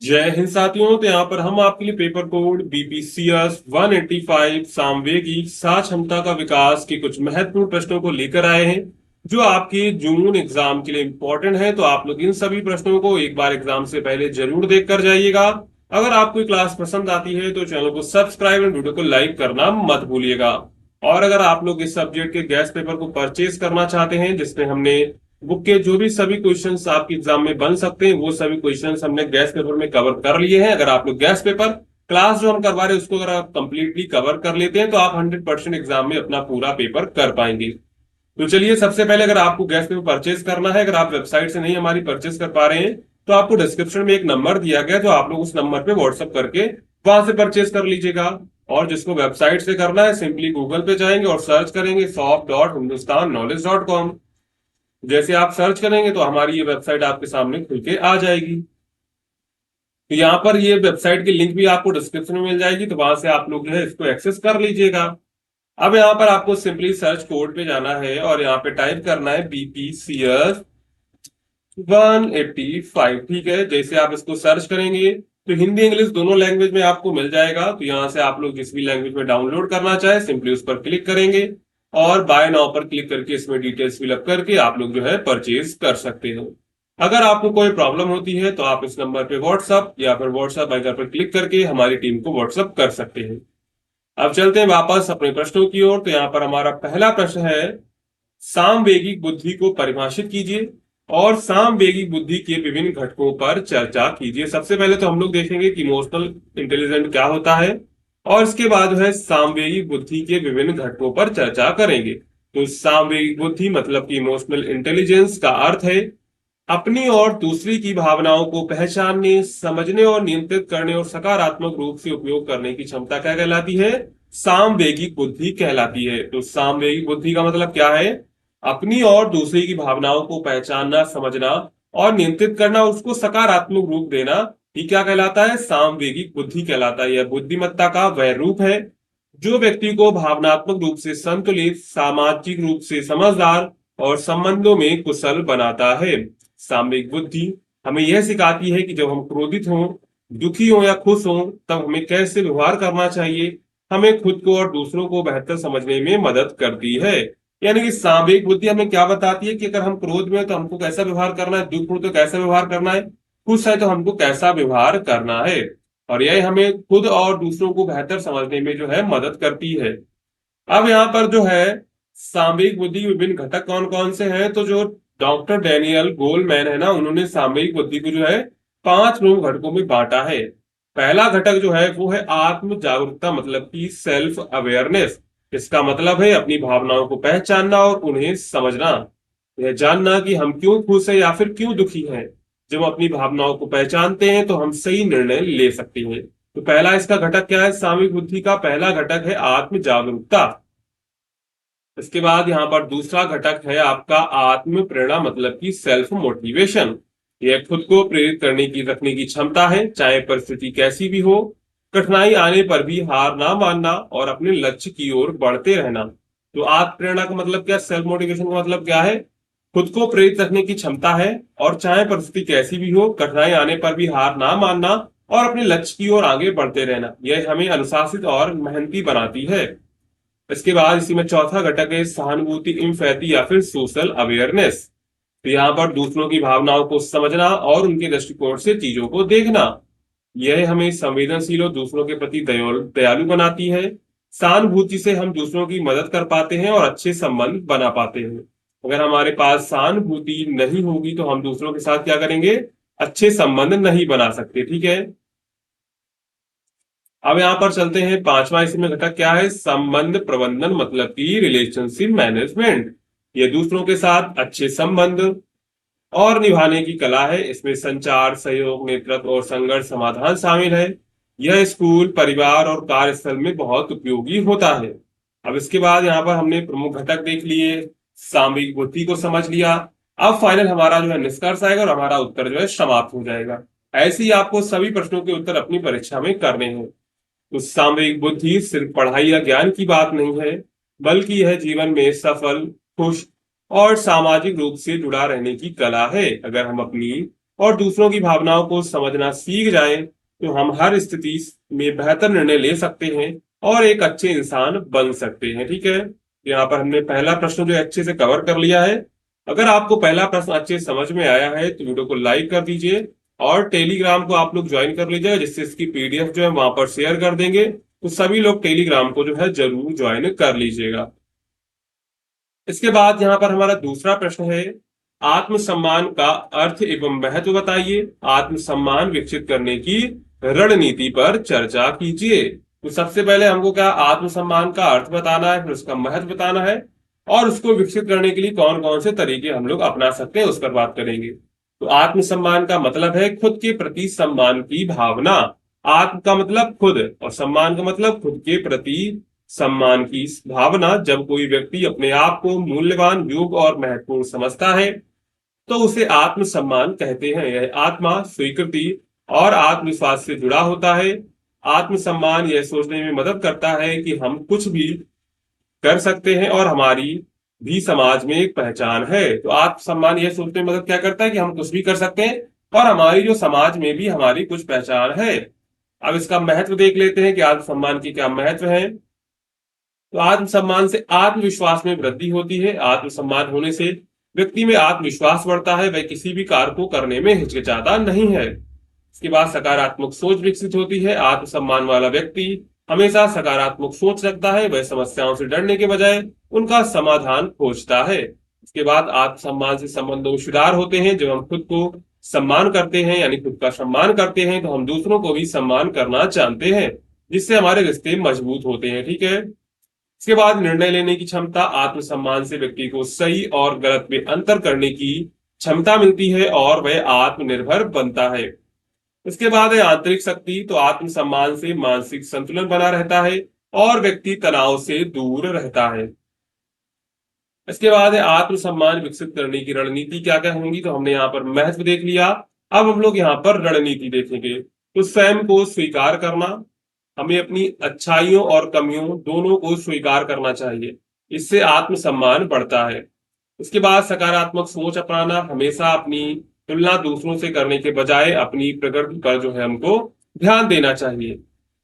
जय हिंद साथियों। तो यहाँ पर हम आपके लिए पेपर कोड बीपीसीएस 185 सामवेगी साह क्षमता का विकास के कुछ महत्वपूर्ण प्रश्नों को लेकर आए हैं जो आपके जून एग्जाम के लिए इंपॉर्टेंट है। तो आप लोग इन सभी प्रश्नों को एक बार एग्जाम से पहले जरूर देख कर जाइएगा। अगर आपको ये क्लास पसंद आती है तो चैनल को सब्सक्राइब और वीडियो को लाइक करना मत भूलिएगा। और अगर आप लोग इस सब्जेक्ट के गैस पेपर को परचेज करना चाहते हैं जिसमें हमने बुक के जो भी सभी क्वेश्चंस आपके एग्जाम में बन सकते हैं वो सभी क्वेश्चंस हमने गैस पेपर में कवर कर लिए हैं। अगर आप लोग गैस पेपर क्लास जो हम करवा रहे हैं उसको अगर आप कंप्लीटली कवर कर लेते हैं तो आप 100% एग्जाम में अपना पूरा पेपर कर पाएंगे। तो चलिए, सबसे पहले अगर आपको गैस पेपर परचेज करना है, अगर आप वेबसाइट से नहीं हमारी परचेज कर पा रहे हैं तो आपको डिस्क्रिप्शन में एक नंबर दिया गया, तो आप लोग उस नंबर पे व्हाट्सअप करके वहां से परचेज कर लीजिएगा। और जिसको वेबसाइट से करना है सिंपली गूगल पे जाएंगे और सर्च करेंगे shop.hindustannowledge.com। जैसे आप सर्च करेंगे तो हमारी ये वेबसाइट आपके सामने खुल के आ जाएगी। तो यहाँ पर ये वेबसाइट की लिंक भी आपको डिस्क्रिप्शन में मिल जाएगी, तो वहां से आप लोग जो है इसको एक्सेस कर लीजिएगा। अब यहाँ पर आपको सिंपली सर्च कोड पे जाना है और यहाँ पे टाइप करना है बीपीसीएस 185। ठीक है, जैसे आप इसको सर्च करेंगे तो हिंदी इंग्लिश दोनों लैंग्वेज में आपको मिल जाएगा। तो यहाँ से आप लोग जिस भी लैंग्वेज में डाउनलोड करना चाहे सिंपली उस पर क्लिक करेंगे और बाय नाउ पर क्लिक करके इसमें डिटेल्स फिलअप करके आप लोग जो है परचेज कर सकते हो। अगर आपको कोई प्रॉब्लम होती है तो आप इस नंबर पे व्हाट्सअप या फिर व्हाट्सअप आइकन पर क्लिक करके हमारी टीम को व्हाट्सअप कर सकते हैं। अब चलते हैं वापस अपने प्रश्नों की ओर। तो यहाँ पर हमारा पहला प्रश्न है, सामवेगिक बुद्धि को परिभाषित कीजिए और सामवेगिक बुद्धि के विभिन्न घटकों पर चर्चा कीजिए। सबसे पहले तो हम लोग देखेंगे कि इमोशनल इंटेलिजेंट क्या होता है और इसके बाद जो है सामवेगिक बुद्धि के विभिन्न घटकों पर चर्चा करेंगे। तो सामवेगिक बुद्धि मतलब कि इमोशनल इंटेलिजेंस का अर्थ है अपनी और दूसरी की भावनाओं को पहचानने, समझने और नियंत्रित करने और सकारात्मक रूप से उपयोग करने की क्षमता क्या कहलाती है? सामवेगिक बुद्धि कहलाती है। तो सामवेगिक बुद्धि का मतलब क्या है? अपनी और दूसरे की भावनाओं को पहचानना, समझना और नियंत्रित करना, उसको सकारात्मक रूप देना, ये क्या कहलाता है? सामवेगिक बुद्धि कहलाता है। यह बुद्धिमत्ता का वह रूप है जो व्यक्ति को भावनात्मक रूप से संतुलित, सामाजिक रूप से समझदार और संबंधों में कुशल बनाता है। सामवेगिक बुद्धि हमें यह सिखाती है कि जब हम क्रोधित हों, दुखी हों या खुश हों तब हमें कैसे व्यवहार करना चाहिए। हमें खुद को और दूसरों को बेहतर समझने में मदद करती है। यानी कि सामवेगिक बुद्धि हमें क्या बताती है कि अगर हम क्रोध में हैं तो हमको कैसा व्यवहार करना है, दुख हो तो कैसा व्यवहार करना है, खुश है तो हमको कैसा व्यवहार करना है। और यह हमें खुद और दूसरों को बेहतर समझने में जो है मदद करती है। अब यहाँ पर जो है सामयिक बुद्धि विभिन्न घटक कौन कौन से हैं, तो जो डॉक्टर डैनियल गोलमैन है ना, उन्होंने सामयिक बुद्धि को जो है 5 प्रमुख घटकों में बांटा है। पहला घटक जो है वो है आत्म जागरूकता, मतलब कि सेल्फ अवेयरनेस। इसका मतलब है अपनी भावनाओं को पहचानना और उन्हें समझना, यह जानना कि हम क्यों खुश हैं या फिर क्यों दुखी हैं। जब हम अपनी भावनाओं को पहचानते हैं तो हम सही निर्णय ले सकते हैं। तो पहला इसका घटक क्या है? सामयिक बुद्धि का पहला घटक है आत्म जागरूकता। इसके बाद यहाँ पर दूसरा घटक है आपका आत्म प्रेरणा, मतलब कि सेल्फ मोटिवेशन। यह खुद को प्रेरित करने की रखने की क्षमता है, चाहे परिस्थिति कैसी भी हो। कठिनाई आने पर भी हार ना मानना और अपने लक्ष्य की ओर बढ़ते रहना। तो आत्म प्रेरणा का मतलब क्या, सेल्फ मोटिवेशन का मतलब क्या है? खुद को प्रेरित रखने की क्षमता है और चाहे परिस्थिति कैसी भी हो, कठिनाई आने पर भी हार ना मानना और अपने लक्ष्य की ओर आगे बढ़ते रहना। यह हमें अनुशासित और मेहनती बनाती है। इसके बाद इसी में चौथा घटक है सहानुभूति, इम्पैथी या फिर सोशल अवेयरनेस। तो यहाँ पर दूसरों की भावनाओं को समझना और उनके दृष्टिकोण से चीजों को देखना, यह हमें संवेदनशील और दूसरों के प्रति दयालु बनाती है। सहानुभूति से हम दूसरों की मदद कर पाते हैं और अच्छे संबंध बना पाते हैं। अगर हमारे पास सहानुभूति नहीं होगी तो हम दूसरों के साथ क्या करेंगे? अच्छे संबंध नहीं बना सकते। ठीक है, अब यहाँ पर चलते हैं पांचवा इसमें घटक क्या है? संबंध प्रबंधन, मतलब कि रिलेशनशिप मैनेजमेंट। ये दूसरों के साथ अच्छे संबंध और निभाने की कला है। इसमें संचार, सहयोग, नेतृत्व और संघर्ष समाधान शामिल है। यह स्कूल, परिवार और कार्यस्थल में बहुत उपयोगी होता है। अब इसके बाद यहाँ पर हमने प्रमुख घटक देख लिए, सामयिक बुद्धि को समझ लिया। अब फाइनल हमारा जो है निष्कर्ष आएगा और हमारा उत्तर जो है समाप्त हो जाएगा। ऐसे ही आपको सभी प्रश्नों के उत्तर अपनी परीक्षा में करने हैं। तो सामयिक बुद्धि सिर्फ पढ़ाई या ज्ञान की बात नहीं है, बल्कि यह जीवन में सफल, खुश और सामाजिक रूप से जुड़ा रहने की कला है। अगर हम अपनी और दूसरों की भावनाओं को समझना सीख जाएं तो हम हर स्थिति में बेहतर निर्णय ले सकते हैं और एक अच्छे इंसान बन सकते हैं। ठीक है, यहाँ पर हमने पहला प्रश्न जो है अच्छे से कवर कर लिया है। अगर आपको पहला प्रश्न अच्छे से समझ में आया है तो वीडियो को लाइक कर दीजिए और टेलीग्राम को आप लोग ज्वाइन कर लीजिएगा, जिससे इसकी पीडीएफ जो है वहां पर शेयर कर देंगे, तो सभी लोग टेलीग्राम को जो है जरूर ज्वाइन कर लीजिएगा। इसके बाद यहाँ पर हमारा दूसरा प्रश्न है, आत्मसम्मान का अर्थ एवं महत्व बताइए, आत्मसम्मान विकसित करने की रणनीति पर चर्चा कीजिए। तो सबसे पहले हमको क्या आत्मसम्मान का अर्थ बताना है, फिर उसका महत्व बताना है और उसको विकसित करने के लिए कौन कौन से तरीके हम लोग अपना सकते हैं उस पर बात करेंगे। तो आत्मसम्मान का मतलब है खुद के प्रति सम्मान की भावना। आत्म का मतलब खुद और सम्मान का मतलब खुद के प्रति सम्मान की भावना। जब कोई व्यक्ति अपने आप को मूल्यवान, योग्य और महत्वपूर्ण समझता है तो उसे आत्मसम्मान कहते हैं। यह आत्मा स्वीकृति और आत्मविश्वास से जुड़ा होता है। आत्मसम्मान यह सोचने में मदद करता है कि हम कुछ भी कर सकते हैं और हमारी भी समाज में एक पहचान है। तो आत्मसम्मान यह सोचने में मदद क्या करता है कि हम कुछ भी कर सकते हैं और हमारी जो समाज में भी हमारी कुछ पहचान है। अब इसका महत्व देख लेते हैं कि आत्मसम्मान की क्या महत्व है। तो आत्मसम्मान से आत्मविश्वास में वृद्धि होती है। आत्मसम्मान होने से व्यक्ति में आत्मविश्वास बढ़ता है, वह किसी भी कार्य को करने में हिचकिचाता नहीं है। इसके बाद सकारात्मक सोच विकसित होती है। आत्मसम्मान वाला व्यक्ति हमेशा सकारात्मक सोच रखता है, वह समस्याओं से डरने के बजाय उनका समाधान खोजता है। इसके बाद आत्मसम्मान से संबंधों में सुधार होते हैं। जब हम खुद को सम्मान करते हैं यानी खुद का सम्मान करते हैं तो हम दूसरों को भी सम्मान करना जानते हैं, जिससे हमारे रिश्ते मजबूत होते हैं। ठीक है, इसके बाद निर्णय लेने की क्षमता। आत्मसम्मान से व्यक्ति को सही और गलत में अंतर करने की क्षमता मिलती है और वह आत्मनिर्भर बनता है। इसके बाद है आंतरिक शक्ति। तो आत्मसम्मान से मानसिक संतुलन बना रहता है और व्यक्ति तनाव से दूर रहता है। इसके बाद है आत्मसम्मान विकसित करने की रणनीति क्या क्या होंगी। तो हमने यहाँ पर महत्व देख लिया, अब हम लोग यहाँ पर रणनीति देखेंगे। तो स्वयं को स्वीकार करना, हमें अपनी अच्छाइयों और कमियों दोनों को स्वीकार करना चाहिए, इससे आत्मसम्मान बढ़ता है। उसके बाद सकारात्मक सोच अपनाना, हमेशा अपनी तुलना दूसरों से करने के बजाय अपनी प्रगति पर जो है हमको ध्यान देना चाहिए।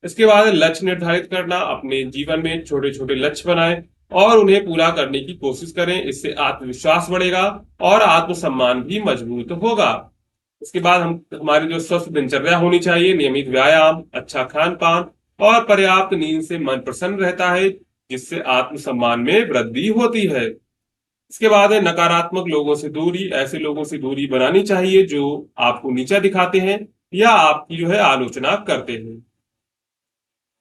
इसके बाद लक्ष्य निर्धारित करना, अपने जीवन में छोटे छोटे लक्ष्य बनाएं और उन्हें पूरा करने की कोशिश करें, इससे आत्मविश्वास बढ़ेगा और आत्मसम्मान भी मजबूत होगा। इसके बाद हमारी जो स्वस्थ दिनचर्या होनी चाहिए, नियमित व्यायाम, अच्छा खान पान और पर्याप्त नींद से मन प्रसन्न रहता है, जिससे आत्मसम्मान में वृद्धि होती है। इसके बाद है नकारात्मक लोगों से दूरी, ऐसे लोगों से दूरी बनानी चाहिए जो आपको नीचा दिखाते हैं या आपकी जो है आलोचना करते हैं।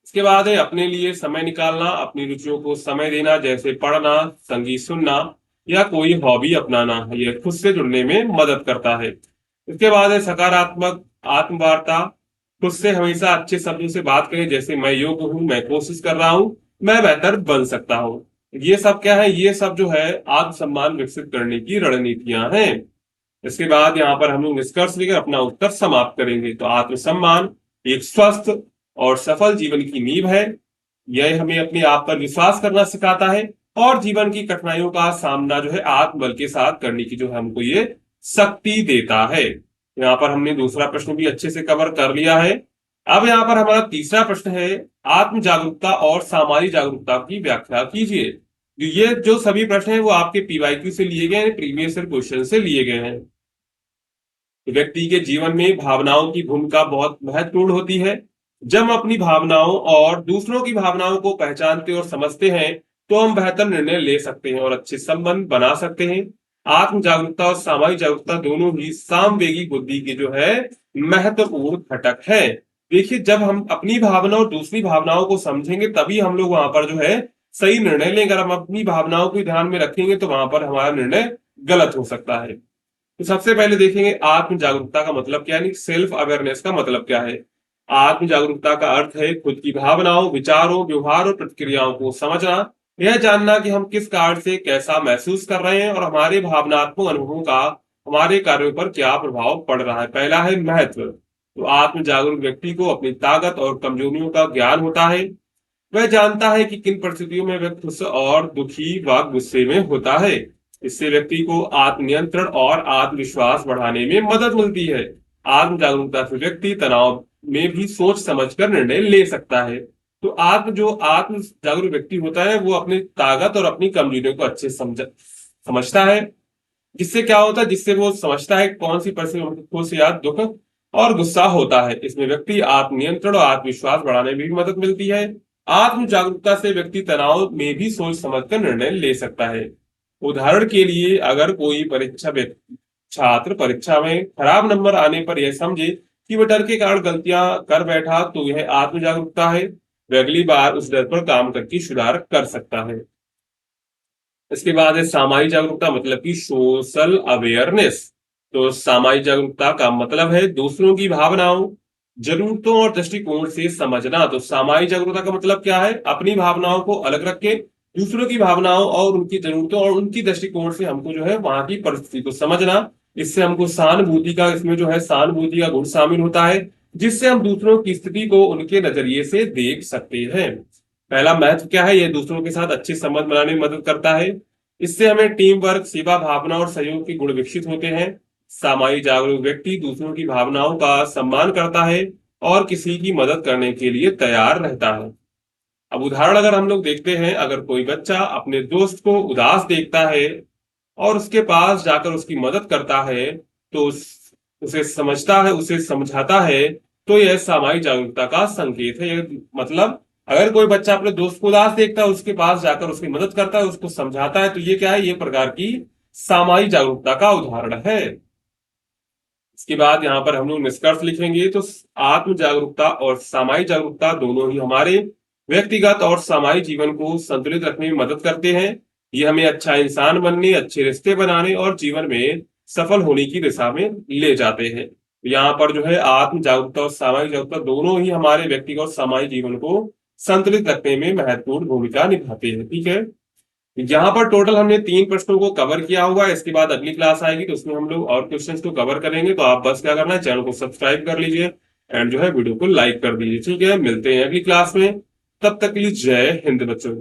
इसके बाद है अपने लिए समय निकालना, अपनी रुचियों को समय देना, जैसे पढ़ना, संगीत सुनना या कोई हॉबी अपनाना, यह खुद से जुड़ने में मदद करता है। इसके बाद है सकारात्मक आत्मवार्ता, खुद से हमेशा अच्छे शब्दों से बात करें, जैसे मैं योग्य हूँ, मैं कोशिश कर रहा हूँ, मैं बेहतर बन सकता हूँ। ये सब क्या है, ये सब जो है आत्मसम्मान विकसित करने की रणनीतियां हैं। इसके बाद यहाँ पर हम लोग निष्कर्ष लेकर अपना उत्तर समाप्त करेंगे। तो आत्मसम्मान एक स्वस्थ और सफल जीवन की नींव है। यह हमें अपने आप पर विश्वास करना सिखाता है और जीवन की कठिनाइयों का सामना जो है आत्मबल के साथ करने की जो है हमको ये शक्ति देता है। यहाँ पर हमने दूसरा प्रश्न भी अच्छे से कवर कर लिया है। अब यहाँ पर हमारा तीसरा प्रश्न है, आत्म जागरूकता और सामाजिक जागरूकता की व्याख्या कीजिए। ये जो सभी प्रश्न हैं वो आपके पीवाईक्यू से लिए गए हैं, प्रीवियस ईयर क्वेश्चन से लिए गए हैं। व्यक्ति के जीवन में भावनाओं की भूमिका बहुत महत्वपूर्ण होती है। जब हम अपनी भावनाओं और दूसरों की भावनाओं को पहचानते और समझते हैं तो हम बेहतर निर्णय ले सकते हैं और अच्छे संबंध बना सकते हैं। आत्म जागरूकता और सामाजिक जागरूकता दोनों ही सामवेगी बुद्धि के जो है महत्वपूर्ण घटक है। देखिए, जब हम अपनी भावना और दूसरी भावनाओं को समझेंगे तभी हम लोग वहां पर जो है सही निर्णय लेंगे। अगर हम अपनी भावनाओं को ध्यान में रखेंगे तो वहां पर हमारा निर्णय गलत हो सकता है। तो सबसे पहले देखेंगे आत्म जागरूकता का मतलब क्या है, सेल्फ अवेयरनेस का मतलब क्या है। आत्म जागरूकता का अर्थ है खुद की भावनाओं, विचारों, व्यवहार और प्रतिक्रियाओं को समझना। यह जानना कि हम किस कार्य से कैसा महसूस कर रहे हैं और हमारे भावनात्मक अनुभवों का हमारे कार्यों पर क्या प्रभाव पड़ रहा है। पहला है महत्व। तो आत्म जागरूक व्यक्ति को अपनी ताकत और कमजोरियों का ज्ञान होता है। वह जानता है कि किन परिस्थितियों में वह खुश और दुखी व गुस्से में होता है। इससे व्यक्ति को आत्मनियंत्रण और आत्मविश्वास बढ़ाने में मदद मिलती है। आत्म जागरूकता से व्यक्ति तनाव में भी सोच समझकर निर्णय ले सकता है। तो आत्म जागरूक व्यक्ति होता है वो अपनी ताकत और अपनी कमजोरियों को अच्छे समझता है। जिससे क्या होता है, जिससे वो समझता है कौन सी परिस्थिति खुश या दुख और गुस्सा होता है। इसमें व्यक्ति आत्मनियंत्रण और आत्मविश्वास बढ़ाने में भी मदद मिलती है। आत्म जागरूकता से व्यक्ति तनाव में भी सोच समझकर निर्णय ले सकता है। उदाहरण के लिए अगर कोई छात्र परीक्षा में खराब नंबर आने पर यह समझे कि वह डर के कारण गलतियां कर बैठा, तो यह आत्म जागरूकता है। वह अगली बार उस डर पर काम करके सुधार कर सकता है। इसके बाद है सामाजिक जागरूकता, मतलब कि सोशल अवेयरनेस। तो सामाजिक जागरूकता का मतलब है दूसरों की भावनाओं, जरूरतों और दृष्टिकोण से समझना। तो सामाजिक जागरूकता का मतलब क्या है, अपनी भावनाओं को अलग रख के दूसरों की भावनाओं और उनकी जरूरतों और उनकी दृष्टिकोण से हमको जो है वहां की परिस्थिति को समझना। इससे हमको सहानुभूति का, इसमें जो है सहानुभूति का गुण शामिल होता है, जिससे हम दूसरों की स्थिति को उनके नजरिए से देख सकते हैं। पहला महत्व क्या है, यह दूसरों के साथ अच्छे संबंध बनाने में मदद करता है। इससे हमें टीम वर्क, सेवा भावना और सहयोग के गुण विकसित होते हैं। सामाजिक जागरूक व्यक्ति दूसरों की भावनाओं का सम्मान करता है और किसी की मदद करने के लिए तैयार रहता है। अब उदाहरण अगर हम लोग देखते हैं, अगर कोई बच्चा अपने दोस्त को उदास देखता है और उसके पास जाकर उसकी मदद करता है, तो उसे समझता है, उसे समझाता है, तो यह सामाजिक जागरूकता का संकेत है। मतलब अगर कोई बच्चा अपने दोस्त को उदास देखता है, उसके पास जाकर उसकी मदद करता है, उसको समझाता है, तो ये क्या है, ये प्रकार की सामाजिक जागरूकता का उदाहरण है। इसके बाद यहाँ पर हम लोग निष्कर्ष लिखेंगे। तो आत्म जागरूकता और सामाजिक जागरूकता दोनों ही हमारे व्यक्तिगत और सामाजिक जीवन को संतुलित रखने में मदद करते हैं। ये हमें अच्छा इंसान बनने, अच्छे रिश्ते बनाने और जीवन में सफल होने की दिशा में ले जाते हैं। यहाँ पर जो है आत्म जागरूकता और सामाजिक जागरूकता दोनों ही हमारे व्यक्तिगत और सामाजिक जीवन को संतुलित रखने में महत्वपूर्ण भूमिका निभाते हैं। ठीक है, यहाँ पर टोटल हमने 3 प्रश्नों को कवर किया हुआ है। इसके बाद अगली क्लास आएगी तो उसमें हम लोग और क्वेश्चंस को कवर करेंगे। तो आप बस क्या करना है, चैनल को सब्सक्राइब कर लीजिए एंड जो है वीडियो को लाइक कर दीजिए। ठीक है, मिलते हैं अगली क्लास में। तब तक के लिए जय हिंद बच्चों।